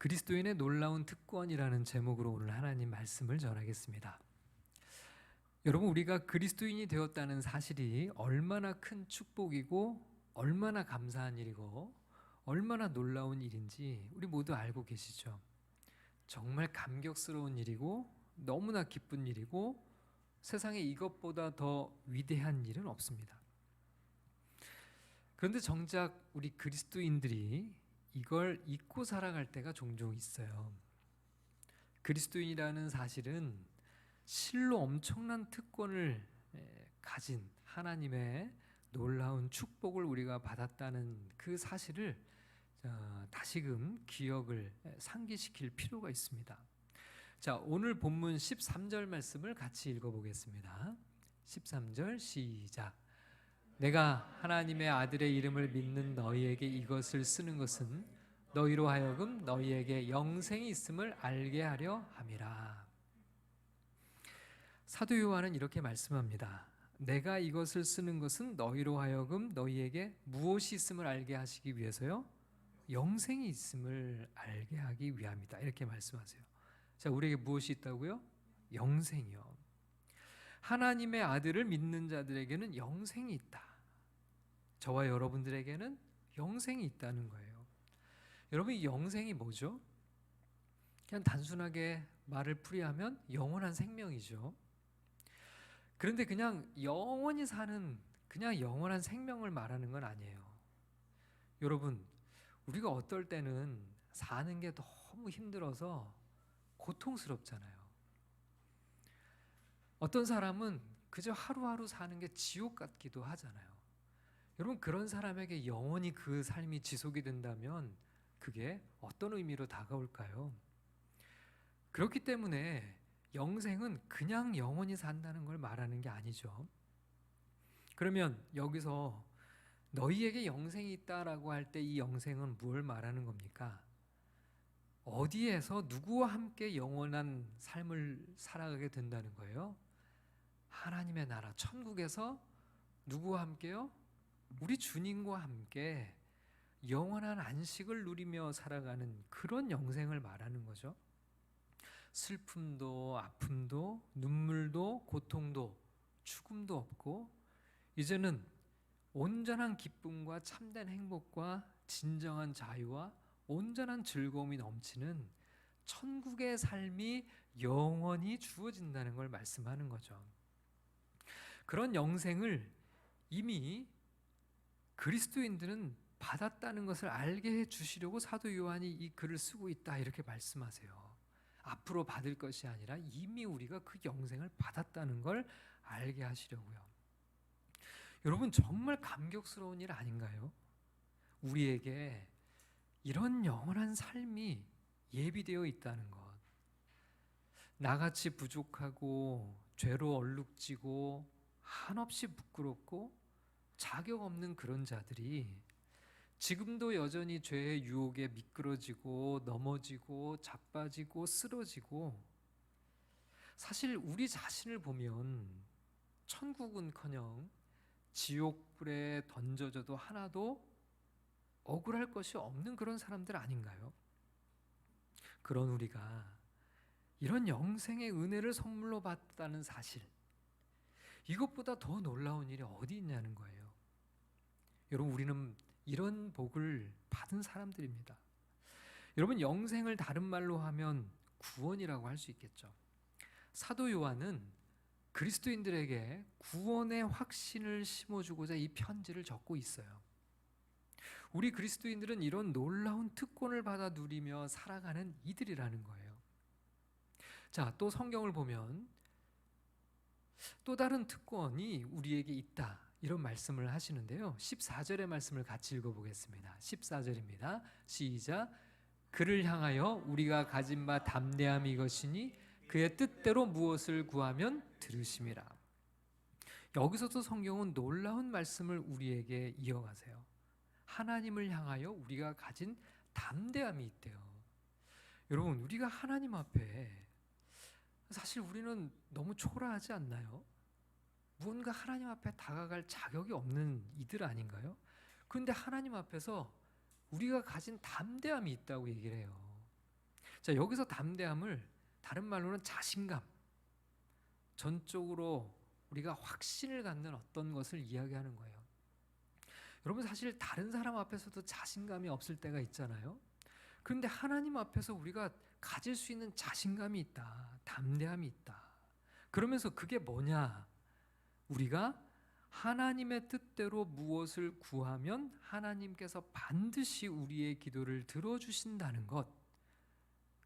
그리스도인의 놀라운 특권이라는 제목으로 오늘 하나님 말씀을 전하겠습니다. 여러분, 우리가 그리스도인이 되었다는 사실이 얼마나 큰 축복이고 얼마나 감사한 일이고 얼마나 놀라운 일인지 우리 모두 알고 계시죠? 정말 감격스러운 일이고 너무나 기쁜 일이고 세상에 이것보다 더 위대한 일은 없습니다. 그런데 정작 우리 그리스도인들이 이걸 잊고 살아갈 때가 종종 있어요. 그리스도인이라는 사실은 실로 엄청난 특권을 가진 하나님의 놀라운 축복을 우리가 받았다는 그 사실을 다시금 기억을 상기시킬 필요가 있습니다. 자, 오늘 본문 13절 말씀을 같이 읽어보겠습니다. 13절 시작. 내가 하나님의 아들의 이름을 믿는 너희에게 이것을 쓰는 것은 너희로 하여금 너희에게 영생이 있음을 알게 하려 함이라. 사도 요한은 이렇게 말씀합니다. 내가 이것을 쓰는 것은 너희로 하여금 너희에게 무엇이 있음을 알게 하시기 위해서요? 영생이 있음을 알게 하기 위함이다. 이렇게 말씀하세요. 자, 우리에게 무엇이 있다고요? 영생이요. 하나님의 아들을 믿는 자들에게는 영생이 있다. 저와 여러분들에게는 영생이 있다는 거예요. 여러분, 이 영생이 뭐죠? 그냥 단순하게 말을 풀이하면 영원한 생명이죠. 그런데 그냥 영원히 사는 그냥 영원한 생명을 말하는 건 아니에요. 여러분, 우리가 어떨 때는 사는 게 너무 힘들어서 고통스럽잖아요. 어떤 사람은 그저 하루하루 사는 게 지옥 같기도 하잖아요. 여러분, 그런 사람에게 영원히 그 삶이 지속이 된다면 그게 어떤 의미로 다가올까요? 그렇기 때문에 영생은 그냥 영원히 산다는 걸 말하는 게 아니죠. 그러면 여기서 너희에게 영생이 있다라고 할 때 이 영생은 뭘 말하는 겁니까? 어디에서 누구와 함께 영원한 삶을 살아가게 된다는 거예요? 하나님의 나라, 천국에서 누구와 함께요? 우리 주님과 함께 영원한 안식을 누리며 살아가는 그런 영생을 말하는 거죠. 슬픔도 아픔도 눈물도 고통도 죽음도 없고 이제는 온전한 기쁨과 참된 행복과 진정한 자유와 온전한 즐거움이 넘치는 천국의 삶이 영원히 주어진다는 걸 말씀하는 거죠. 그런 영생을 이미 그리스도인들은 받았다는 것을 알게 해주시려고 사도 요한이 이 글을 쓰고 있다 이렇게 말씀하세요. 앞으로 받을 것이 아니라 이미 우리가 그 영생을 받았다는 걸 알게 하시려고요. 여러분, 정말 감격스러운 일 아닌가요? 우리에게 이런 영원한 삶이 예비되어 있다는 것. 나같이 부족하고 죄로 얼룩지고 한없이 부끄럽고 자격 없는 그런 자들이 지금도 여전히 죄의 유혹에 미끄러지고 넘어지고 자빠지고 쓰러지고 사실 우리 자신을 보면 천국은커녕 지옥불에 던져져도 하나도 억울할 것이 없는 그런 사람들 아닌가요? 그런 우리가 이런 영생의 은혜를 선물로 받았다는 사실, 이것보다 더 놀라운 일이 어디 있냐는 거예요. 여러분, 우리는 이런 복을 받은 사람들입니다. 여러분, 영생을 다른 말로 하면 구원이라고 할 수 있겠죠. 사도 요한은 그리스도인들에게 구원의 확신을 심어주고자 이 편지를 적고 있어요. 우리 그리스도인들은 이런 놀라운 특권을 받아 누리며 살아가는 이들이라는 거예요. 자, 또 성경을 보면 또 다른 특권이 우리에게 있다 이런 말씀을 하시는데요. 14절의 말씀을 같이 읽어보겠습니다. 14절입니다. 시작. 그를 향하여 우리가 가진 바 담대함이 이것이니 그의 뜻대로 무엇을 구하면 들으심이라. 여기서도 성경은 놀라운 말씀을 우리에게 이어가세요. 하나님을 향하여 우리가 가진 담대함이 있대요. 여러분, 우리가 하나님 앞에 사실 우리는 너무 초라하지 않나요? 무언가 하나님 앞에 다가갈 자격이 없는 이들 아닌가요? 그런데 하나님 앞에서 우리가 가진 담대함이 있다고 얘기를 해요. 자, 여기서 담대함을 다른 말로는 자신감, 전적으로 우리가 확신을 갖는 어떤 것을 이야기하는 거예요. 여러분, 사실 다른 사람 앞에서도 자신감이 없을 때가 있잖아요. 그런데 하나님 앞에서 우리가 가질 수 있는 자신감이 있다, 담대함이 있다. 그러면서 그게 뭐냐? 우리가 하나님의 뜻대로 무엇을 구하면 하나님께서 반드시 우리의 기도를 들어주신다는 것,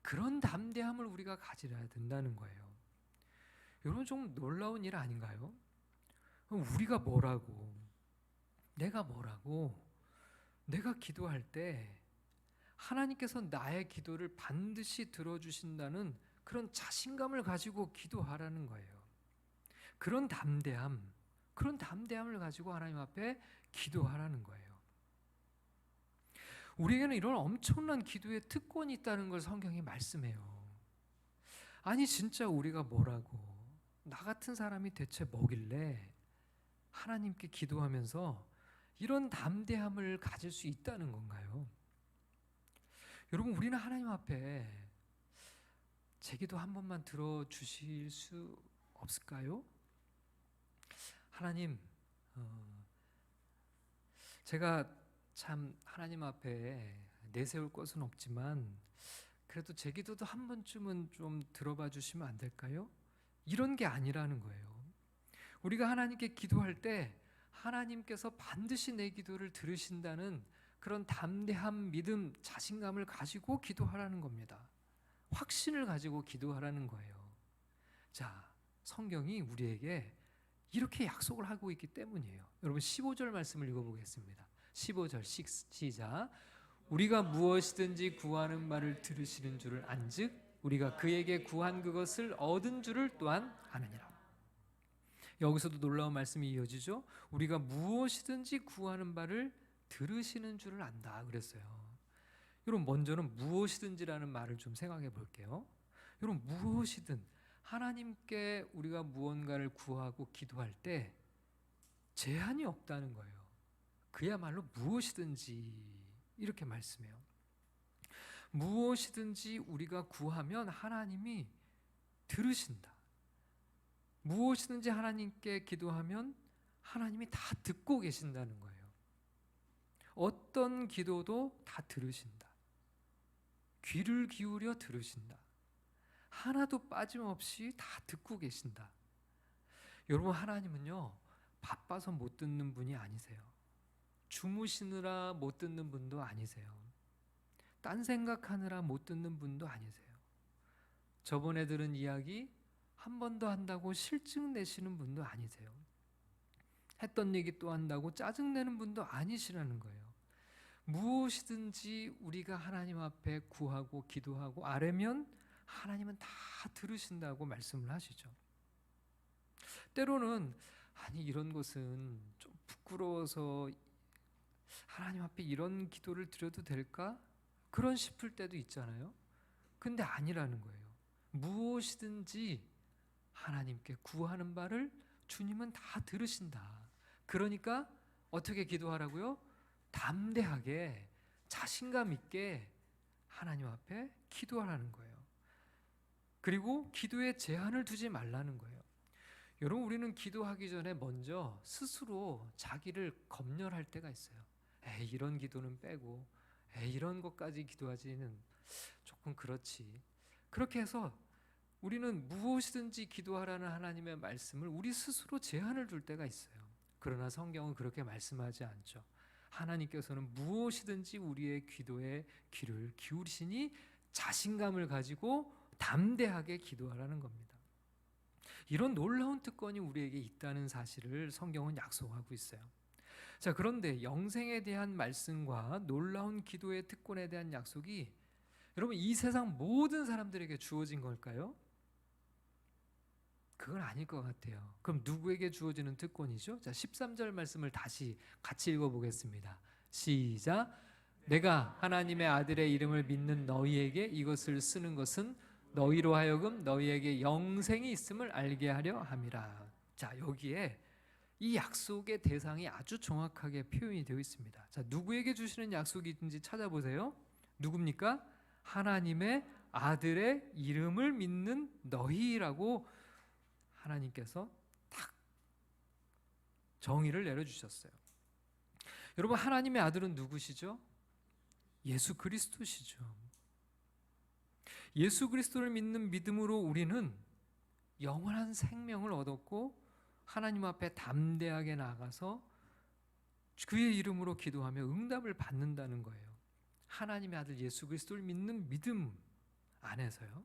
그런 담대함을 우리가 가지려야 된다는 거예요. 여러분, 좀 놀라운 일 아닌가요? 우리가 뭐라고, 내가 뭐라고, 내가 기도할 때 하나님께서 나의 기도를 반드시 들어주신다는 그런 자신감을 가지고 기도하라는 거예요. 그런 담대함을 가지고 하나님 앞에 기도하라는 거예요. 우리에게는 이런 엄청난 기도의 특권이 있다는 걸 성경이 말씀해요. 아니, 진짜 우리가 뭐라고, 나 같은 사람이 대체 뭐길래 하나님께 기도하면서 이런 담대함을 가질 수 있다는 건가요? 여러분, 우리는 하나님 앞에 제 기도 한 번만 들어주실 수 없을까요? 하나님, 제가 참 하나님 앞에 내세울 것은 없지만 그래도 제 기도도 한 번쯤은 좀 들어봐 주시면 안 될까요? 이런 게 아니라는 거예요. 우리가 하나님께 기도할 때 하나님께서 반드시 내 기도를 들으신다는 그런 담대함, 믿음, 자신감을 가지고 기도하라는 겁니다. 확신을 가지고 기도하라는 거예요. 자, 성경이 우리에게 이렇게 약속을 하고 있기 때문이에요. 여러분, 15절 말씀을 읽어보겠습니다. 15절 시작. 우리가 무엇이든지 구하는 말을 들으시는 줄을 안즉 우리가 그에게 구한 그것을 얻은 줄을 또한 아느니라. 여기서도 놀라운 말씀이 이어지죠. 우리가 무엇이든지 구하는 바를 들으시는 줄을 안다 그랬어요. 여러분, 먼저는 무엇이든지라는 말을 좀 생각해 볼게요. 여러분, 무엇이든 하나님께 우리가 무언가를 구하고 기도할 때 제한이 없다는 거예요. 그야말로 무엇이든지 이렇게 말씀해요. 무엇이든지 우리가 구하면 하나님이 들으신다. 무엇이든지 하나님께 기도하면 하나님이 다 듣고 계신다는 거예요. 어떤 기도도 다 들으신다. 귀를 기울여 들으신다. 하나도 빠짐없이 다 듣고 계신다. 여러분, 하나님은요, 바빠서 못 듣는 분이 아니세요. 주무시느라 못 듣는 분도 아니세요. 딴 생각하느라 못 듣는 분도 아니세요. 저번에 들은 이야기 한 번 더 한다고 실증 내시는 분도 아니세요. 했던 얘기 또 한다고 짜증내는 분도 아니시라는 거예요. 무엇이든지 우리가 하나님 앞에 구하고 기도하고 아뢰면 하나님은 다 들으신다고 말씀을 하시죠. 때로는 아니, 이런 것은 좀 부끄러워서 하나님 앞에 이런 기도를 드려도 될까? 그런 싶을 때도 있잖아요. 근데 아니라는 거예요. 무엇이든지 하나님께 구하는 바를 주님은 다 들으신다. 그러니까 어떻게 기도하라고요? 담대하게 자신감 있게 하나님 앞에 기도하라는 거예요. 그리고 기도에 제한을 두지 말라는 거예요. 여러분, 우리는 기도하기 전에 먼저 스스로 자기를 검열할 때가 있어요. 에이, 이런 기도는 빼고, 에이, 이런 것까지 기도하지는 조금 그렇지. 그렇게 해서 우리는 무엇이든지 기도하라는 하나님의 말씀을 우리 스스로 제한을 둘 때가 있어요. 그러나 성경은 그렇게 말씀하지 않죠. 하나님께서는 무엇이든지 우리의 기도에 귀를 기울이시니 자신감을 가지고 담대하게 기도하라는 겁니다. 이런 놀라운 특권이 우리에게 있다는 사실을 성경은 약속하고 있어요. 자, 그런데 영생에 대한 말씀과 놀라운 기도의 특권에 대한 약속이 여러분, 이 세상 모든 사람들에게 주어진 걸까요? 그건 아닐 것 같아요. 그럼 누구에게 주어지는 특권이죠? 자, 13절 말씀을 다시 같이 읽어보겠습니다. 시작. 내가 하나님의 아들의 이름을 믿는 너희에게 이것을 쓰는 것은 너희로 하여금 너희에게 영생이 있음을 알게 하려 함이라. 자, 여기에 이 약속의 대상이 아주 정확하게 표현이 되어 있습니다. 자, 누구에게 주시는 약속이든지 찾아보세요. 누굽니까? 하나님의 아들의 이름을 믿는 너희라고 하나님께서 딱 정의를 내려주셨어요. 여러분, 하나님의 아들은 누구시죠? 예수 그리스도시죠. 예수 그리스도를 믿는 믿음으로 우리는 영원한 생명을 얻었고 하나님 앞에 담대하게 나가서 그의 이름으로 기도하며 응답을 받는다는 거예요. 하나님의 아들 예수 그리스도를 믿는 믿음 안에서요.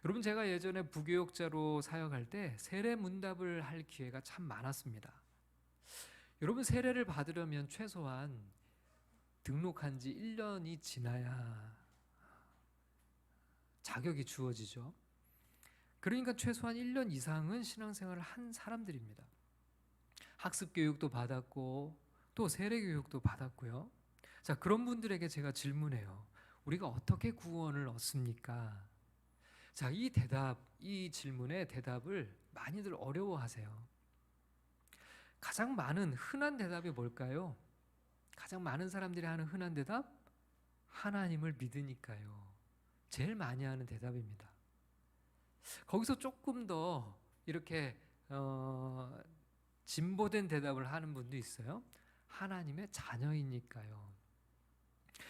여러분, 제가 예전에 부교육자로 사역할 때 세례 문답을 할 기회가 참 많았습니다. 여러분, 세례를 받으려면 최소한 등록한 지 1년이 지나야 자격이 주어지죠. 그러니까 최소한 1년 이상은 신앙생활을 한 사람들입니다. 학습 교육도 받았고 또 세례 교육도 받았고요. 자, 그런 분들에게 제가 질문해요. 우리가 어떻게 구원을 얻습니까? 자, 이 질문의 대답을 많이들 어려워하세요. 가장 많은 흔한 대답이 뭘까요? 가장 많은 사람들이 하는 흔한 대답? 하나님을 믿으니까요. 제일 많이 하는 대답입니다. 거기서 조금 더 이렇게 진보된 대답을 하는 분도 있어요. 하나님의 자녀이니까요.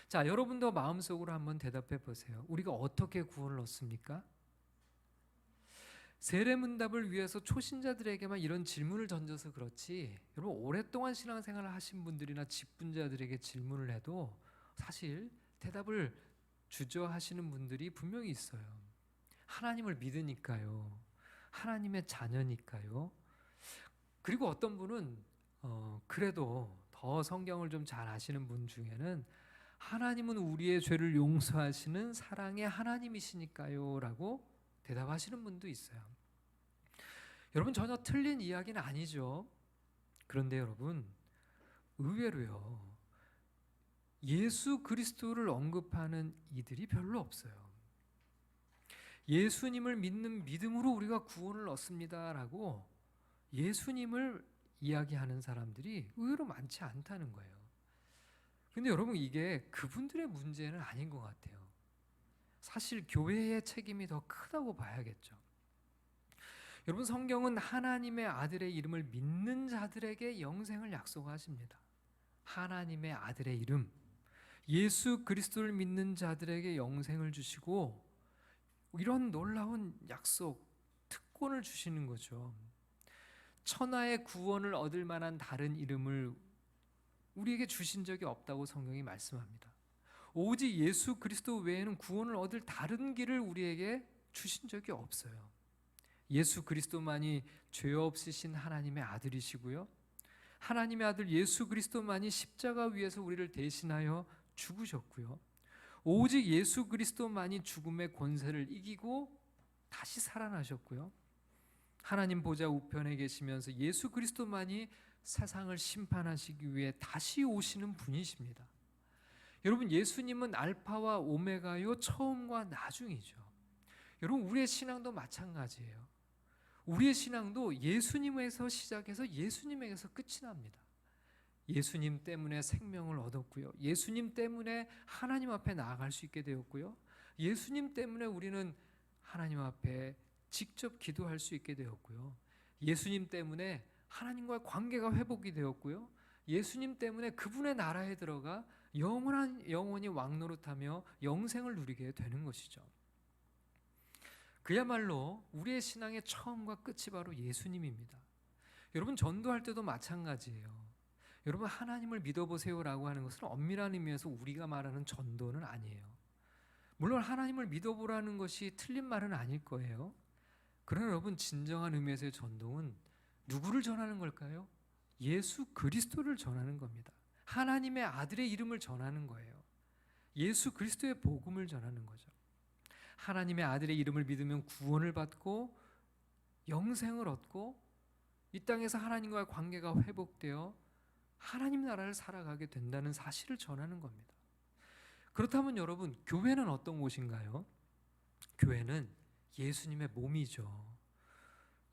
자, 여러분도 마음속으로 한번 대답해 보세요. 우리가 어떻게 구원을 얻습니까? 세례문답을 위해서 초신자들에게만 이런 질문을 던져서 그렇지, 여러분 오랫동안 신앙생활을 하신 분들이나 직분자들에게 질문을 해도 사실 대답을 주저하시는 분들이 분명히 있어요. 하나님을 믿으니까요. 하나님의 자녀니까요. 그리고 어떤 분은 그래도 더 성경을 좀 잘 아시는 분 중에는 하나님은 우리의 죄를 용서하시는 사랑의 하나님이시니까요 라고 대답하시는 분도 있어요. 여러분, 전혀 틀린 이야기는 아니죠. 그런데 여러분, 의외로요, 예수 그리스도를 언급하는 이들이 별로 없어요. 예수님을 믿는 믿음으로 우리가 구원을 얻습니다라고 예수님을 이야기하는 사람들이 의외로 많지 않다는 거예요. 근데 여러분, 이게 그분들의 문제는 아닌 것 같아요. 사실 교회의 책임이 더 크다고 봐야겠죠. 여러분, 성경은 하나님의 아들의 이름을 믿는 자들에게 영생을 약속하십니다. 하나님의 아들의 이름, 예수 그리스도를 믿는 자들에게 영생을 주시고 이런 놀라운 약속, 특권을 주시는 거죠. 천하의 구원을 얻을 만한 다른 이름을 우리에게 주신 적이 없다고 성경이 말씀합니다. 오직 예수 그리스도 외에는 구원을 얻을 다른 길을 우리에게 주신 적이 없어요. 예수 그리스도만이 죄 없으신 하나님의 아들이시고요. 하나님의 아들 예수 그리스도만이 십자가 위에서 우리를 대신하여 죽으셨고요. 오직 예수 그리스도만이 죽음의 권세를 이기고 다시 살아나셨고요. 하나님 보좌 우편에 계시면서 예수 그리스도만이 세상을 심판하시기 위해 다시 오시는 분이십니다. 여러분, 예수님은 알파와 오메가요, 처음과 나중이죠. 여러분, 우리의 신앙도 마찬가지예요. 우리의 신앙도 예수님에서 시작해서 예수님에게서 끝이 납니다. 예수님 때문에 생명을 얻었고요. 예수님 때문에 하나님 앞에 나아갈 수 있게 되었고요. 예수님 때문에 우리는 하나님 앞에 직접 기도할 수 있게 되었고요. 예수님 때문에 하나님과의 관계가 회복이 되었고요. 예수님 때문에 그분의 나라에 들어가 영원히 왕노릇하며 영생을 누리게 되는 것이죠. 그야말로 우리의 신앙의 처음과 끝이 바로 예수님입니다. 여러분, 전도할 때도 마찬가지예요. 여러분, 하나님을 믿어보세요라고 하는 것은 엄밀한 의미에서 우리가 말하는 전도는 아니에요. 물론 하나님을 믿어보라는 것이 틀린 말은 아닐 거예요. 그러나 여러분, 진정한 의미에서의 전도는 누구를 전하는 걸까요? 예수 그리스도를 전하는 겁니다. 하나님의 아들의 이름을 전하는 거예요. 예수 그리스도의 복음을 전하는 거죠. 하나님의 아들의 이름을 믿으면 구원을 받고 영생을 얻고 이 땅에서 하나님과의 관계가 회복되어 하나님 나라를 살아가게 된다는 사실을 전하는 겁니다. 그렇다면 여러분, 교회는 어떤 곳인가요? 교회는 예수님의 몸이죠.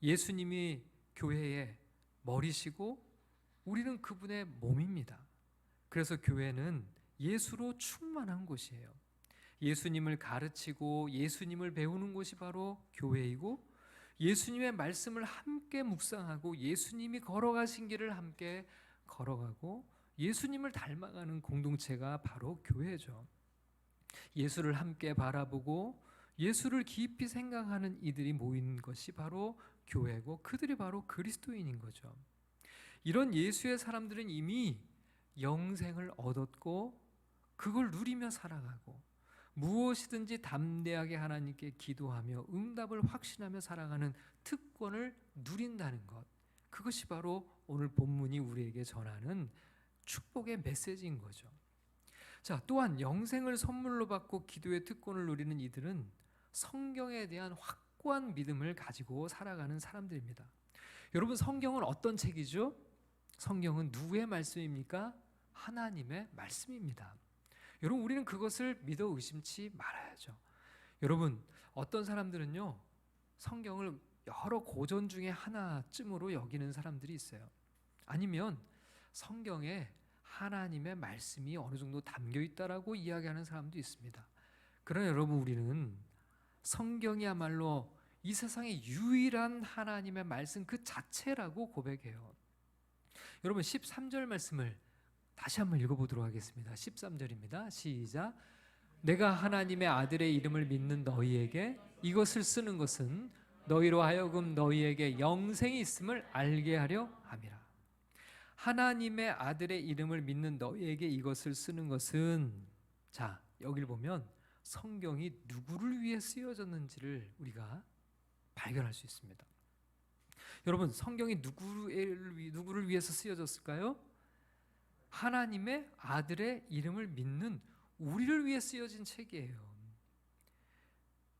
예수님이 교회의 머리시고 우리는 그분의 몸입니다. 그래서 교회는 예수로 충만한 곳이에요. 예수님을 가르치고 예수님을 배우는 곳이 바로 교회이고, 예수님의 말씀을 함께 묵상하고 예수님이 걸어가신 길을 함께 걸어가고 예수님을 닮아가는 공동체가 바로 교회죠. 예수를 함께 바라보고 예수를 깊이 생각하는 이들이 모인 것이 바로 교회고, 그들이 바로 그리스도인인 거죠. 이런 예수의 사람들은 이미 영생을 얻었고 그걸 누리며 살아가고, 무엇이든지 담대하게 하나님께 기도하며 응답을 확신하며 살아가는 특권을 누린다는 것, 그것이 바로 오늘 본문이 우리에게 전하는 축복의 메시지인 거죠. 자, 또한 영생을 선물로 받고 기도의 특권을 누리는 이들은 성경에 대한 확고한 믿음을 가지고 살아가는 사람들입니다. 여러분, 성경은 어떤 책이죠? 성경은 누구의 말씀입니까? 하나님의 말씀입니다. 여러분, 우리는 그것을 믿어 의심치 말아야죠. 여러분, 어떤 사람들은요, 성경을 여러 고전 중에 하나쯤으로 여기는 사람들이 있어요. 아니면 성경에 하나님의 말씀이 어느 정도 담겨 있다라고 이야기하는 사람도 있습니다. 그러나 여러분, 우리는 성경이야말로 이 세상의 유일한 하나님의 말씀 그 자체라고 고백해요. 여러분, 13절 말씀을 다시 한번 읽어보도록 하겠습니다. 13절입니다. 시작. 내가 하나님의 아들의 이름을 믿는 너희에게 이것을 쓰는 것은 너희로 하여금 너희에게 영생이 있음을 알게 하려 함이라. 하나님의 아들의 이름을 믿는 너희에게 이것을 쓰는 것은, 자, 여기를 보면 성경이 누구를 위해 쓰여졌는지를 우리가 발견할 수 있습니다. 여러분, 성경이 누구를 위해서 쓰여졌을까요? 하나님의 아들의 이름을 믿는 우리를 위해 쓰여진 책이에요.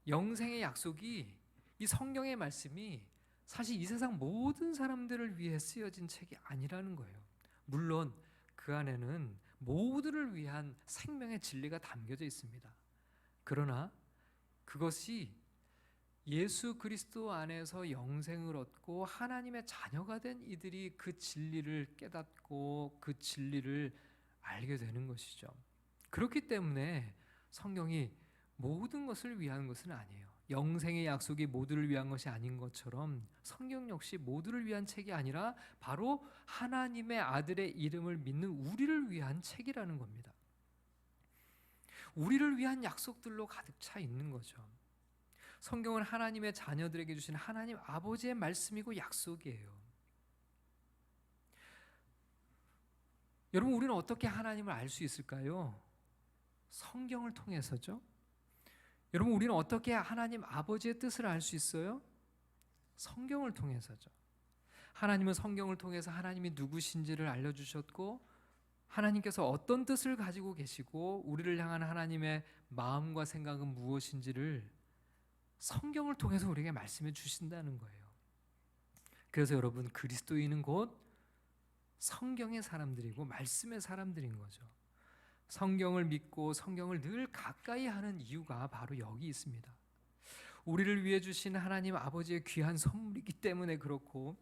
영생의 약속이, 이 성경의 말씀이 사실 이 세상 모든 사람들을 위해 쓰여진 책이 아니라는 거예요. 물론 그 안에는 모두를 위한 생명의 진리가 담겨져 있습니다. 그러나 그것이 예수 그리스도 안에서 영생을 얻고 하나님의 자녀가 된 이들이 그 진리를 깨닫고 그 진리를 알게 되는 것이죠. 그렇기 때문에 성경이 모든 것을 위한 것은 아니에요. 영생의 약속이 모두를 위한 것이 아닌 것처럼 성경 역시 모두를 위한 책이 아니라 바로 하나님의 아들의 이름을 믿는 우리를 위한 책이라는 겁니다. 우리를 위한 약속들로 가득 차 있는 거죠. 성경은 하나님의 자녀들에게 주신 하나님 아버지의 말씀이고 약속이에요. 여러분, 우리는 어떻게 하나님을 알 수 있을까요? 성경을 통해서죠. 여러분, 우리는 어떻게 하나님 아버지의 뜻을 알 수 있어요? 성경을 통해서죠. 하나님은 성경을 통해서 하나님이 누구신지를 알려주셨고, 하나님께서 어떤 뜻을 가지고 계시고 우리를 향한 하나님의 마음과 생각은 무엇인지를 성경을 통해서 우리에게 말씀해 주신다는 거예요. 그래서 여러분, 그리스도인은 곧 성경의 사람들이고 말씀의 사람들인 거죠. 성경을 믿고 성경을 늘 가까이 하는 이유가 바로 여기 있습니다. 우리를 위해 주신 하나님 아버지의 귀한 선물이기 때문에 그렇고,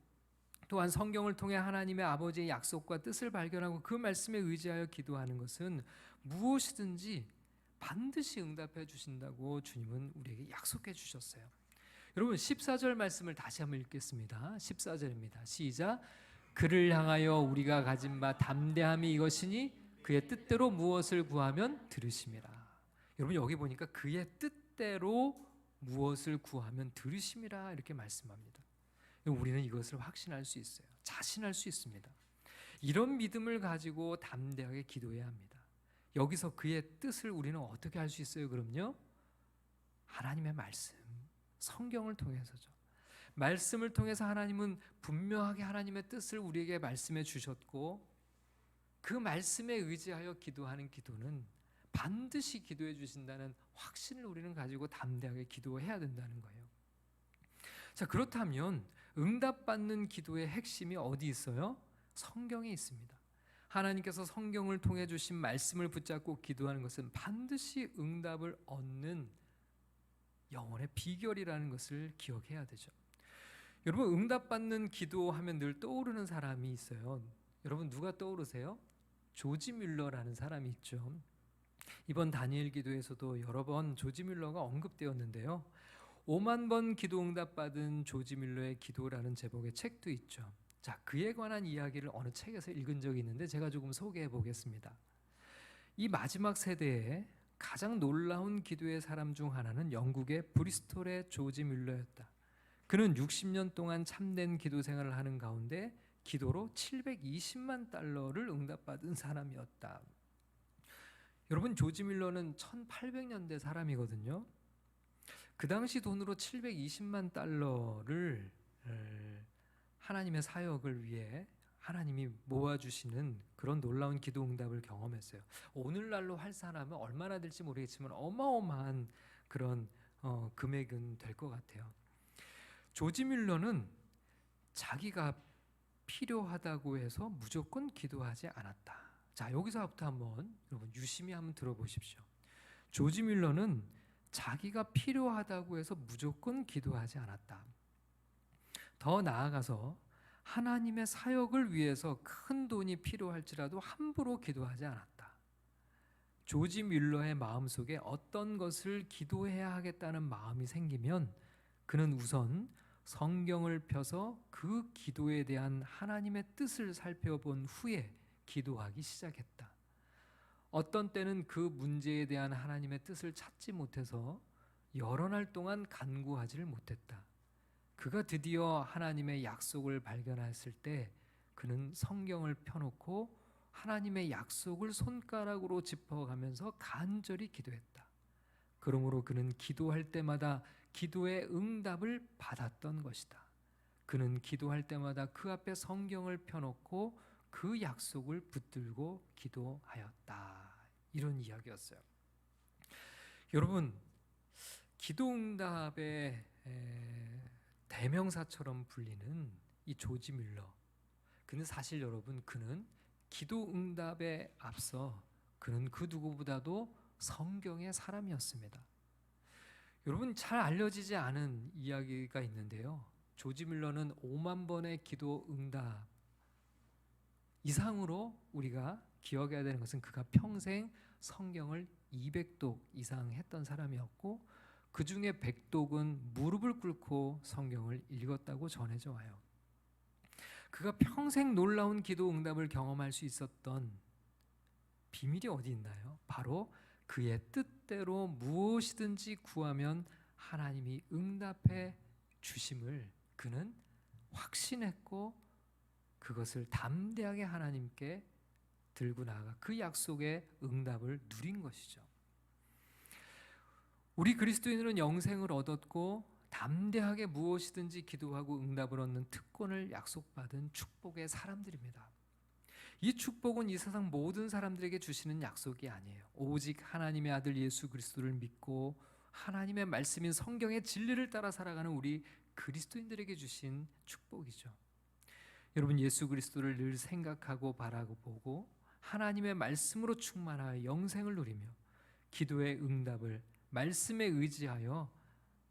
또한 성경을 통해 하나님의 아버지의 약속과 뜻을 발견하고 그 말씀에 의지하여 기도하는 것은 무엇이든지 반드시 응답해 주신다고 주님은 우리에게 약속해 주셨어요. 여러분, 14절 말씀을 다시 한번 읽겠습니다. 14절입니다. 시작. 그를 향하여 우리가 가진 바 담대함이 이것이니 그의 뜻대로 무엇을 구하면 들으심이라. 여러분, 여기 보니까 그의 뜻대로 무엇을 구하면 들으심이라 이렇게 말씀합니다. 우리는 이것을 확신할 수 있어요. 자신할 수 있습니다. 이런 믿음을 가지고 담대하게 기도해야 합니다. 여기서 그의 뜻을 우리는 어떻게 할 수 있어요? 그럼요, 하나님의 말씀, 성경을 통해서죠. 말씀을 통해서 하나님은 분명하게 하나님의 뜻을 우리에게 말씀해 주셨고, 그 말씀에 의지하여 기도하는 기도는 반드시 기도해 주신다는 확신을 우리는 가지고 담대하게 기도해야 된다는 거예요. 자, 그렇다면 응답받는 기도의 핵심이 어디 있어요? 성경에 있습니다. 하나님께서 성경을 통해 주신 말씀을 붙잡고 기도하는 것은 반드시 응답을 얻는 영혼의 비결이라는 것을 기억해야 되죠. 여러분, 응답받는 기도하면 늘 떠오르는 사람이 있어요. 여러분, 누가 떠오르세요? 조지 뮬러라는 사람이 있죠. 이번 다니엘 기도에서도 여러 번 조지 뮬러가 언급되었는데요. 5만 번 기도 응답 받은 조지 뮬러의 기도라는 제목의 책도 있죠. 자, 그에 관한 이야기를 어느 책에서 읽은 적이 있는데 제가 조금 소개해 보겠습니다. 이 마지막 세대에 가장 놀라운 기도의 사람 중 하나는 영국의 브리스톨의 조지 뮬러였다. 그는 60년 동안 참된 기도 생활을 하는 가운데 기도로 720만 달러를 응답받은 사람이었다. 여러분, 조지 뮬러는 1800년대 사람이거든요. 그 당시 돈으로 720만 달러를 하나님의 사역을 위해 하나님이 모아주시는 그런 놀라운 기도 응답을 경험했어요. 오늘날로 환산하면 얼마나 될지 모르겠지만 어마어마한 그런 금액은 될 것 같아요. 조지 뮬러는 자기가 필요하다고 해서 무조건 기도하지 않았다. 자, 여기서부터 한번 여러분 유심히 한번 들어보십시오. 조지 뮬러는 자기가 필요하다고 해서 무조건 기도하지 않았다. 더 나아가서 하나님의 사역을 위해서 큰 돈이 필요할지라도 함부로 기도하지 않았다. 조지 뮬러의 마음속에 어떤 것을 기도해야 하겠다는 마음이 생기면 그는 우선 성경을 펴서 그 기도에 대한 하나님의 뜻을 살펴본 후에 기도하기 시작했다. 어떤 때는 그 문제에 대한 하나님의 뜻을 찾지 못해서 여러 날 동안 간구하지를 못했다. 그가 드디어 하나님의 약속을 발견했을 때 그는 성경을 펴놓고 하나님의 약속을 손가락으로 짚어가면서 간절히 기도했다. 그러므로 그는 기도할 때마다 기도의 응답을 받았던 것이다. 그는 기도할 때마다 그 앞에 성경을 펴놓고 그 약속을 붙들고 기도하였다. 이런 이야기였어요. 여러분, 기도 응답의 대명사처럼 불리는 이 조지 뮬러, 그는 사실 여러분, 그는 기도 응답에 앞서 그는 그 누구보다도 성경의 사람이었습니다. 여러분, 잘 알려지지 않은 이야기가 있는데요. 조지 뮬러는 5만 번의 기도 응답 이상으로 우리가 기억해야 되는 것은 그가 평생 성경을 200독 이상 했던 사람이었고 그 중에 100독은 무릎을 꿇고 성경을 읽었다고 전해져 와요. 그가 평생 놀라운 기도 응답을 경험할 수 있었던 비밀이 어디 있나요? 바로 그의 뜻대로 무엇이든지 구하면 하나님이 응답해 주심을 그는 확신했고 그것을 담대하게 하나님께 들고 나아가 그 약속의 응답을 누린 것이죠. 우리 그리스도인들은 영생을 얻었고 담대하게 무엇이든지 기도하고 응답을 얻는 특권을 약속받은 축복의 사람들입니다. 이 축복은 이 세상 모든 사람들에게 주시는 약속이 아니에요. 오직 하나님의 아들 예수 그리스도를 믿고 하나님의 말씀인 성경의 진리를 따라 살아가는 우리 그리스도인들에게 주신 축복이죠. 여러분, 예수 그리스도를 늘 생각하고 바라보고 하나님의 말씀으로 충만하여 영생을 누리며 기도의 응답을 말씀에 의지하여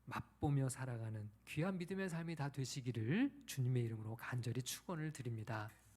맛보며 살아가는 귀한 믿음의 삶이 다 되시기를 주님의 이름으로 간절히 축원을 드립니다.